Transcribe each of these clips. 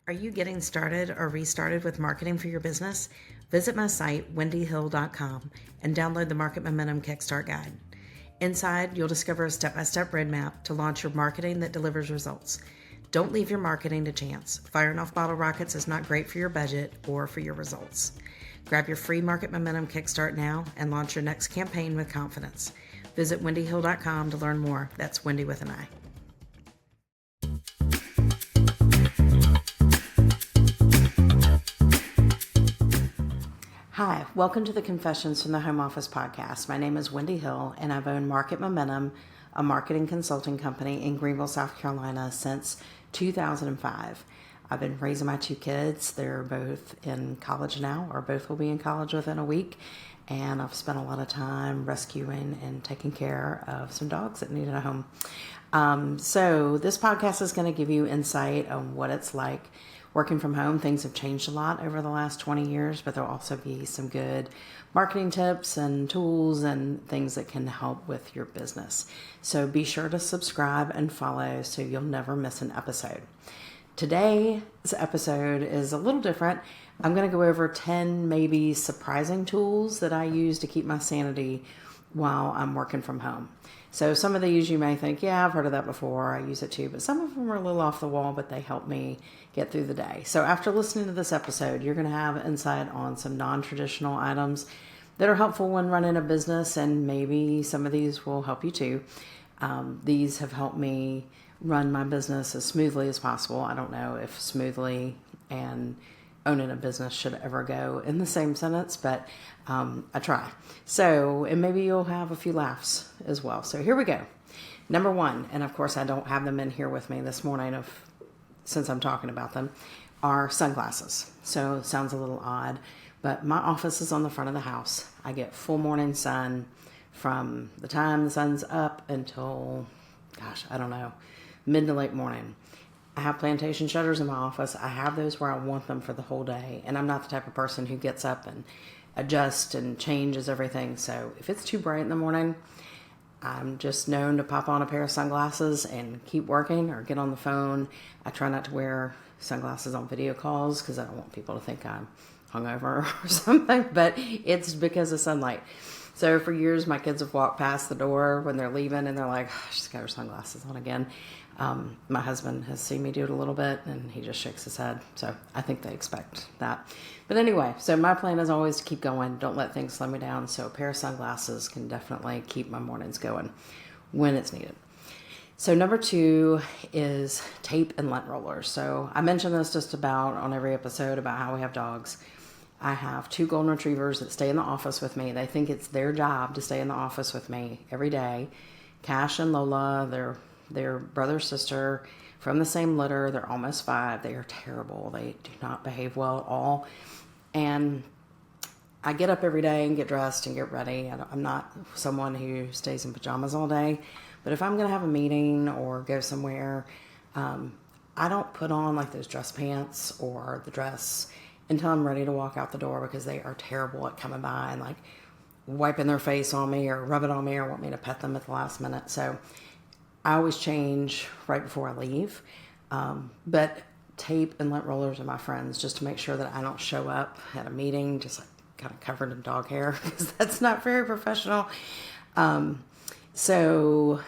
Are you getting started or restarted with marketing for your business? Visit my site, wendyhill.com, and download the Market Momentum Kickstart Guide. Inside, you'll discover a step-by-step roadmap to launch your marketing that delivers results. Don't leave your marketing to chance. Firing off bottle rockets is not great for your budget or for your results. Grab your free Market Momentum Kickstart now and launch your next campaign with confidence. Visit wendyhill.com to learn more. That's Wendy with an I. Hi, welcome to the Confessions from the Home Office podcast. My name is Wendi Hill, and I've owned Market Momentum, a marketing consulting company in Greenville, South Carolina, since 2005. I've been raising my two kids. They're both in college now, or both will be in college within a week. And I've spent a lot of time rescuing and taking care of some dogs that needed a home. So this podcast is going to give you insight on what it's like working from home. Things have changed a lot over the last 20 years, but there'll also be some good marketing tips and tools and things that can help with your business. So be sure to subscribe and follow so you'll never miss an episode. Today's episode is a little different. I'm going to go over 10 maybe surprising tools that I use to keep my sanity while I'm working from home. So some of these you may think, yeah, I've heard of that before. I use it too. But some of them are a little off the wall, but they help me get through the day. So after listening to this episode, you're going to have insight on some non-traditional items that are helpful when running a business, and maybe some of these will help you too. These have helped me run my business as smoothly as possible. I don't know if smoothly and owning a business should ever go in the same sentence, but I try. So, and maybe you'll have a few laughs as well. So here we go. Number one, and of course I don't have them in here with me this morning since I'm talking about them, are sunglasses. So it sounds a little odd, but my office is on the front of the house. I get full morning sun from the time the sun's up until, I don't know, mid to late morning. I have plantation shutters in my office. I have those where I want them for the whole day. And I'm not the type of person who gets up and adjusts and changes everything. So if it's too bright in the morning, I'm just known to pop on a pair of sunglasses and keep working or get on the phone. I try not to wear sunglasses on video calls because I don't want people to think I'm hungover or something, but it's because of sunlight. So for years, my kids have walked past the door when they're leaving and they're like, oh, she's got her sunglasses on again. My husband has seen me do it a little bit and he just shakes his head. So I think they expect that. But anyway, so my plan is always to keep going. Don't let things slow me down. So a pair of sunglasses can definitely keep my mornings going when it's needed. So number two is tape and lint rollers. So I mention this just about on every episode about how we have dogs. I have two golden retrievers that stay in the office with me. They think it's their job to stay in the office with me every day. Cash and Lola, they're brother, sister from the same litter. They're almost 5. They are terrible. They do not behave well at all. And I get up every day and get dressed and get ready. I'm not someone who stays in pajamas all day. But if I'm going to have a meeting or go somewhere, I don't put on like those dress pants or the dress until I'm ready to walk out the door, because they are terrible at coming by and like wiping their face on me or rubbing on me or want me to pet them at the last minute. So I always change right before I leave. But tape and lint rollers are my friends, just to make sure that I don't show up at a meeting just like kind of covered in dog hair, because that's not very professional. So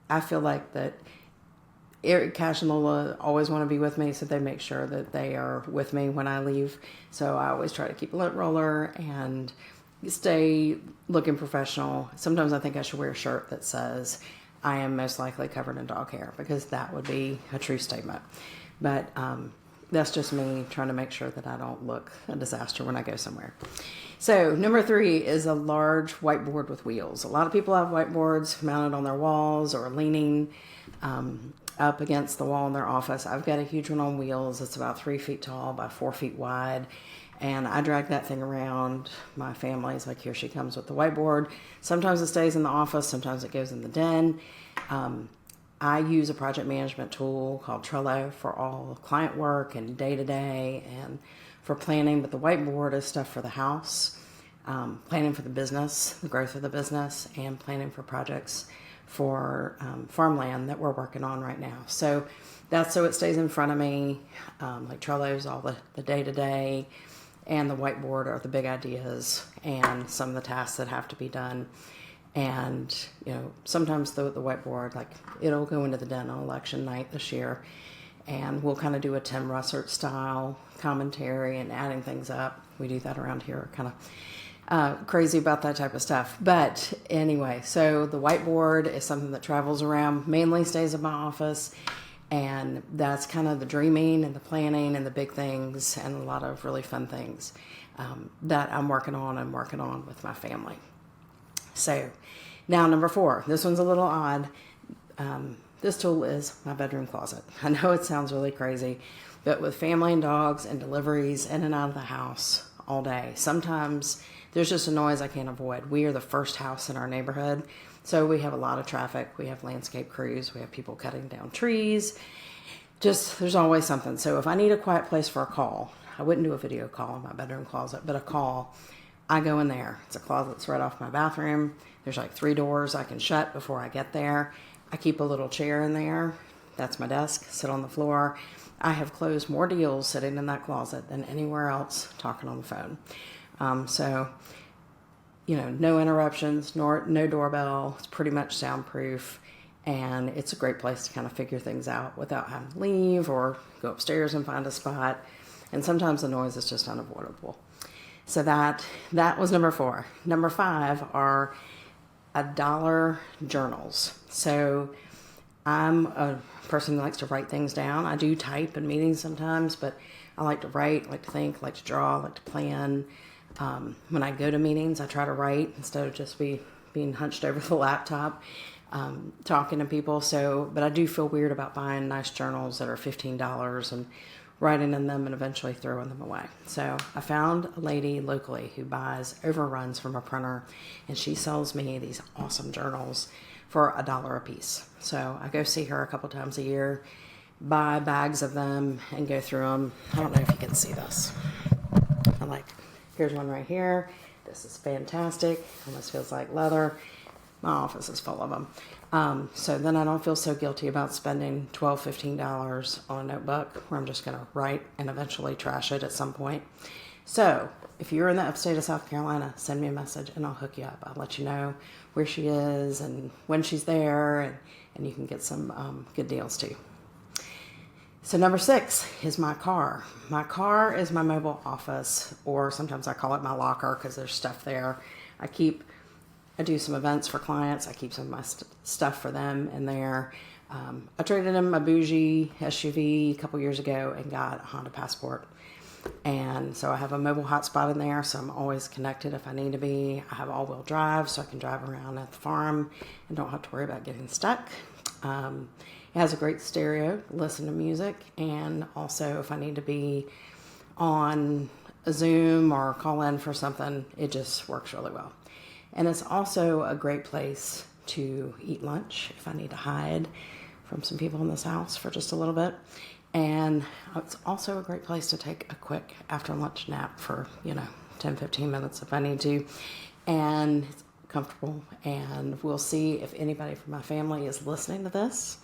I feel like that Eric, Cash, and Lola always want to be with me, so they make sure that they are with me when I leave. So I always try to keep a lint roller and stay looking professional. Sometimes I think I should wear a shirt that says, I am most likely covered in dog hair, because that would be a true statement. But that's just me trying to make sure that I don't look a disaster when I go somewhere. So number 3 is a large whiteboard with wheels. A lot of people have whiteboards mounted on their walls or leaning up against the wall in their office. I've got a huge one on wheels. It's about 3 feet tall by 4 feet wide. And I drag that thing around. My family's like, here she comes with the whiteboard. Sometimes it stays in the office. Sometimes it goes in the den. I use a project management tool called Trello for all client work and day-to-day and for planning. But the whiteboard is stuff for the house, planning for the business, the growth of the business, and planning for projects for farmland that we're working on right now. So that's so it stays in front of me. Like Trello's all the day-to-day, and the whiteboard are the big ideas and some of the tasks that have to be done. And, sometimes the whiteboard, like, it'll go into the den on election night this year, and we'll kind of do a Tim Russert style commentary and adding things up. We do that around here, kind of crazy about that type of stuff. But anyway, so the whiteboard is something that travels around, mainly stays in my office, and that's kind of the dreaming and the planning and the big things and a lot of really fun things that I'm working on with my family. So now number 4, this one's a little odd. This tool is my bedroom closet. I know it sounds really crazy, but with family and dogs and deliveries in and out of the house all day, sometimes there's just a noise I can't avoid. We are the first house in our neighborhood, so we have a lot of traffic. We have landscape crews. We have people cutting down trees. Just, there's always something. So if I need a quiet place for a call, I wouldn't do a video call in my bedroom closet, but a call, I go in there. It's a closet that's right off my bathroom. There's like 3 doors I can shut before I get there. I keep a little chair in there. That's my desk. Sit on the floor. I have closed more deals sitting in that closet than anywhere else talking on the phone. So, no interruptions, no doorbell. It's pretty much soundproof. And it's a great place to kind of figure things out without having to leave or go upstairs and find a spot. And sometimes the noise is just unavoidable. So that was number 4. Number 5 are $1 journals. So I'm a person who likes to write things down. I do type in meetings sometimes, but I like to write, like to think, like to draw, like to plan. When I go to meetings, I try to write instead of just being hunched over the laptop, talking to people. But I do feel weird about buying nice journals that are $15 and writing in them and eventually throwing them away. So I found a lady locally who buys overruns from a printer, and she sells me these awesome journals for $1 a piece. So I go see her a couple times a year, buy bags of them, and go through them. I don't know if you can see this. Here's one right here. This is fantastic. Almost feels like leather. My office is full of them. So then I don't feel so guilty about spending $12, $15 on a notebook where I'm just going to write and eventually trash it at some point. So if you're in the upstate of South Carolina, send me a message and I'll hook you up. I'll let you know where she is and when she's there, and you can get some good deals too. So number 6 is my car. My car is my mobile office, or sometimes I call it my locker because there's stuff there. I do some events for clients. I keep some of my stuff for them in there. I traded in my bougie SUV a couple years ago and got a Honda Passport. And so I have a mobile hotspot in there, so I'm always connected if I need to be. I have all-wheel drive, so I can drive around at the farm and don't have to worry about getting stuck. It has a great stereo, listen to music, and also if I need to be on a Zoom or call in for something, it just works really well. And it's also a great place to eat lunch if I need to hide from some people in this house for just a little bit. And it's also a great place to take a quick after lunch nap for, 10, 15 minutes if I need to. And it's comfortable. And we'll see if anybody from my family is listening to this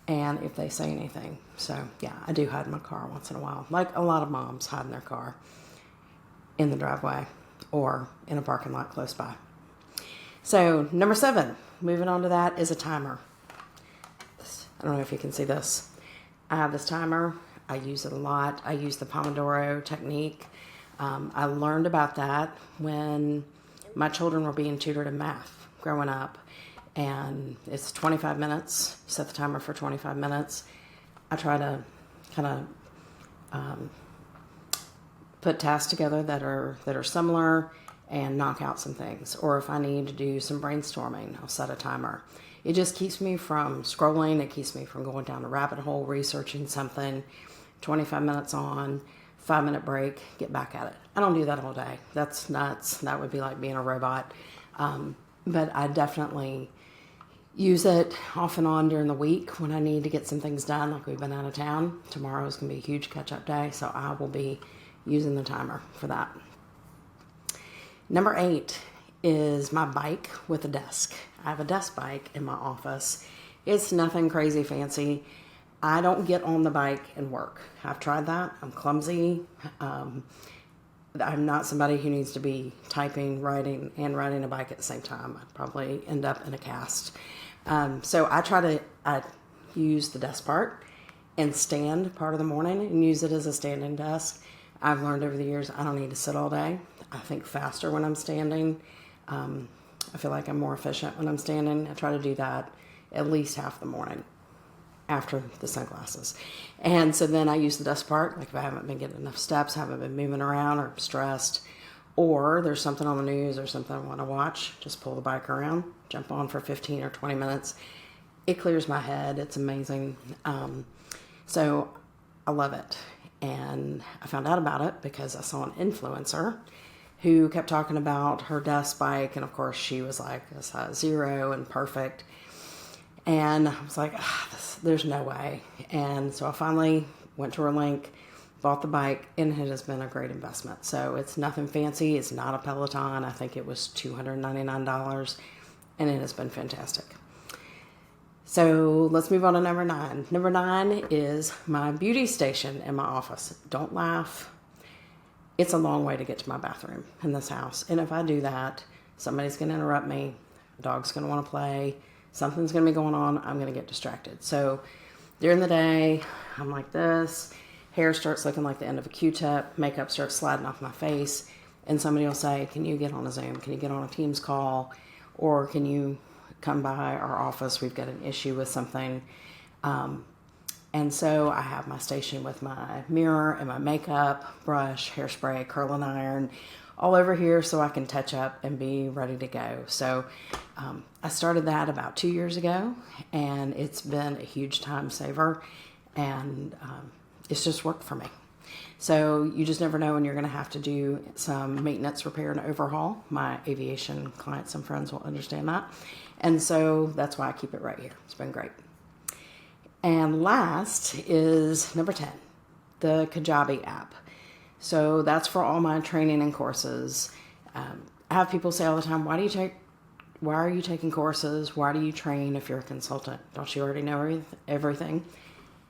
and if they say anything. So, yeah, I do hide in my car once in a while. Like a lot of moms hide in their car in the driveway or in a parking lot close by. So number 7, moving on to that, is a timer. I don't know if you can see this. I have this timer. I use it a lot. I use the Pomodoro technique. I learned about that when my children were being tutored in math growing up. And it's 25 minutes. Set the timer for 25 minutes. I try to kind of put tasks together that are similar and knock out some things. Or if I need to do some brainstorming, I'll set a timer. It just keeps me from scrolling. It keeps me from going down a rabbit hole, researching something. 25 minutes on, 5-minute break, get back at it. I don't do that all day. That's nuts. That would be like being a robot. But I definitely use it off and on during the week when I need to get some things done, like we've been out of town. Tomorrow is going to be a huge catch-up day, so I will be using the timer for that. Number 8 is my bike with a desk. I have a desk bike in my office. It's nothing crazy fancy. I don't get on the bike and work. I've tried that. I'm clumsy. I'm not somebody who needs to be typing, writing, and riding a bike at the same time. I'd probably end up in a cast. So I use the desk part and stand part of the morning and use it as a standing desk. I've learned over the years I don't need to sit all day. I think faster when I'm standing. I feel like I'm more efficient when I'm standing. I try to do that at least half the morning after the sunglasses. And so then I use the desk part, like if I haven't been getting enough steps, haven't been moving around, or I'm stressed, or there's something on the news or something I want to watch, just pull the bike around, jump on for 15 or 20 minutes. It clears my head. It's amazing. So I love it. And I found out about it because I saw an influencer who kept talking about her desk bike. And of course she was like a size 0 and perfect. And I was like, there's no way. And so I finally went to her link, bought the bike, and it has been a great investment. So it's nothing fancy. It's not a Peloton. I think it was $299, and it has been fantastic. So let's move on to number 9. Number 9 is my beauty station in my office. Don't laugh. It's a long way to get to my bathroom in this house. And if I do that, somebody's going to interrupt me. A dog's going to want to play. Something's going to be going on. I'm going to get distracted. So during the day, I'm like this. Hair starts looking like the end of a Q-tip. Makeup starts sliding off my face. And somebody will say, can you get on a Zoom? Can you get on a Teams call? Or can you come by our office? We've got an issue with something. And so I have my station with my mirror and my makeup, brush, hairspray, curling iron, all over here so I can touch up and be ready to go. So I started that about 2 years ago, and it's been a huge time saver, and it's just worked for me. So you just never know when you're going to have to do some maintenance, repair, and overhaul. My aviation clients and friends will understand that. And so that's why I keep it right here. It's been great. And last is number 10, the Kajabi app. So that's for all my training and courses. I have people say all the time, why are you taking courses? Why do you train if you're a consultant? Don't you already know everything?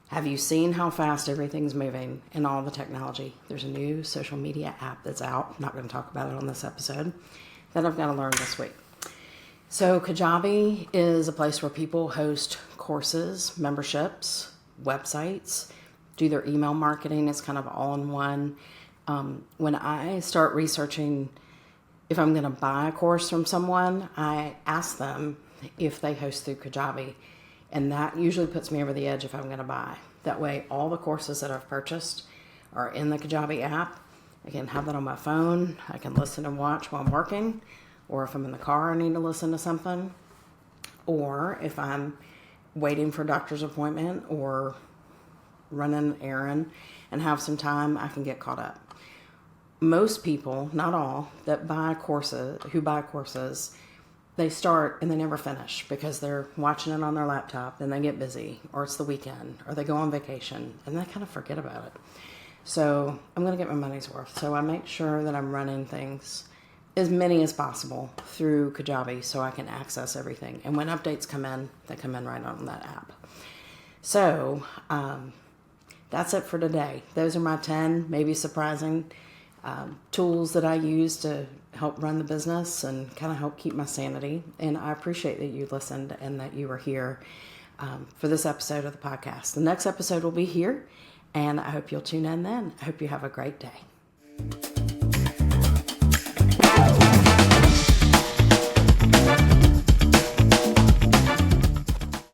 Have you seen how fast everything's moving in all the technology? There's a new social media app that's out. I'm not going to talk about it on this episode, that I've got to learn this week. So Kajabi is a place where people host courses, memberships, websites, do their email marketing. It's kind of all in one. When I start researching if I'm going to buy a course from someone, I ask them if they host through Kajabi. And that usually puts me over the edge if I'm going to buy. That way, all the courses that I've purchased are in the Kajabi app. I can have that on my phone. I can listen and watch while I'm working. Or if I'm in the car, I need to listen to something. Or if I'm waiting for a doctor's appointment or running an errand and have some time, I can get caught up. Most people, not all, who buy courses, they start and they never finish because they're watching it on their laptop, then they get busy, or it's the weekend, or they go on vacation, and they kind of forget about it. So I'm going to get my money's worth. So I make sure that I'm running things, as many as possible, through Kajabi so I can access everything. And when updates come in, they come in right on that app. So that's it for today. Those are my 10, maybe surprising, tools that I use to help run the business and kind of help keep my sanity. And I appreciate that you listened and that you were here for this episode of the podcast. The next episode will be here, and I hope you'll tune in then. I hope you have a great day.